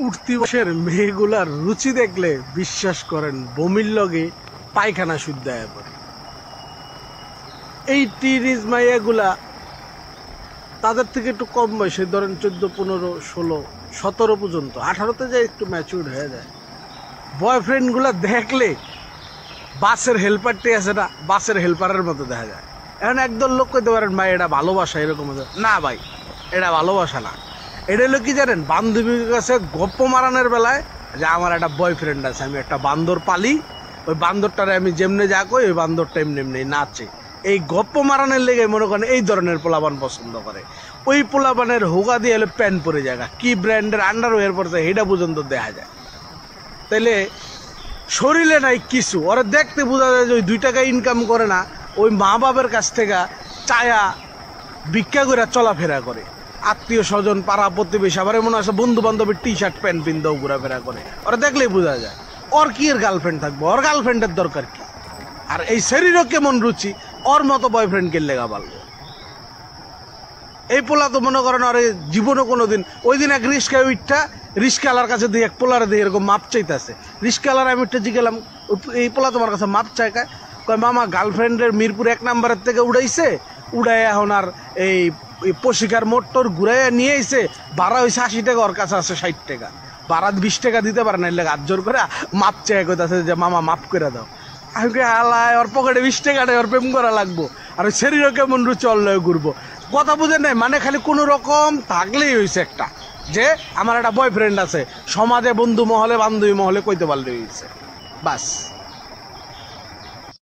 উঠতি বয়সের মেয়েগুলার রুচি দেখলে বিশ্বাস করেন বমির লগে পায়খানা শুদ্ধ হয়ে পড়ে। এই টিনেজ মাইয়াগুলা তাদের থেকে একটু কম বয়সে, ধরেন 14, 15, 16, 17 পর্যন্ত, 18তে যায় একটু ম্যাচিউর হয়ে যায়। বয়ফ্রেন্ডগুলা দেখলে বাসের হেল্পারটি আছে না, বাসের হেল্পারের মতো দেখা যায়। এখন একদল লোক কইতে পারেন ভাই এটা ভালোবাসা, এরকম না ভাই, এটা ভালোবাসা না। এটা হলো কি জানেন, বান্ধবীর কাছে গপ্প মারানোর বেলায় যে আমার একটা বয়ফ্রেন্ড আছে, আমি একটা বান্দর পালি, ওই বান্দরটারে আমি যেমনে যা কই ওই বান্দরটা এমনি এমনি নাচে। এই গপ্প মারানোর লেগে মনে করেন এই ধরনের পোলাবান পছন্দ করে। ওই পোলাবানের হোগা দিয়ে হলে প্যান্ট পরে জায়গা, কি ব্র্যান্ডের আন্ডারওয়্যার পরছে সেটা পর্যন্ত দেখা যায়। তাইলে শরীরে নাই কিছু, ওরা দেখতে বোঝা যায় যে ওই 2 টাকা ইনকাম করে না, ওই মা বাবার কাছ থেকে চায়া ভিক্ষা করে চলাফেরা করে। আত্মীয় স্বজন, পাড়া প্রতিবেশী, আবার মনে আছে বন্ধু বান্ধবের টি-শার্ট প্যান্ট পিন্দাও ঘোরাফেরা করে। ওরা দেখলেই বোঝা যায় ওর কি এর গার্লফ্রেন্ড থাকবো, ওর গার্লফ্রেন্ডের দরকার কি? আর এই শরীরও কেমন রুচি, ওর মতো বয়ফ্রেন্ডকে লেগা পারলো। এই পোলা তো মনে করেন আর জীবনও কোনোদিন, ওই দিন এক রিক্সায় উঠা রিক্সাওয়ালার কাছে দিয়ে এক পোলারে দিয়ে এরকম মাপ চাইতেছে। রিক্সাওয়ালার আমি উঠে জিগেলাম, এই পোলা তোমার কাছে মাপ চাই কয়? মামা গার্লফ্রেন্ডের মিরপুর 1 নম্বরের থেকে উড়াইছে, উড়াই এখন আর এই পশিকার মোটর ঘুরাইয়া নিয়ে এসে ভাড়া হয়েছে 80 টাকা, ওর কাছে আছে 60 টাকা, ভাড়া 20 টাকা দিতে পারে না, এলে হাত জোর করে মাপ চাই কইতাছে যে মামা মাপ করে দাও। আমি কে আলায় ওর পকেটে 20 টাকা নেই, ওর প্রেম করা লাগবো, আর ওই শরীরও কেমন রুচি অল্লয়ে ঘুরবো। কথা বুঝে নাই, মানে খালি কোনো রকম থাকলেই হয়েছে একটা যে আমার একটা বয়ফ্রেন্ড আছে, সমাজে বন্ধু মহলে বান্ধবী মহলে কইতে পারলেই হয়েছে, বাস।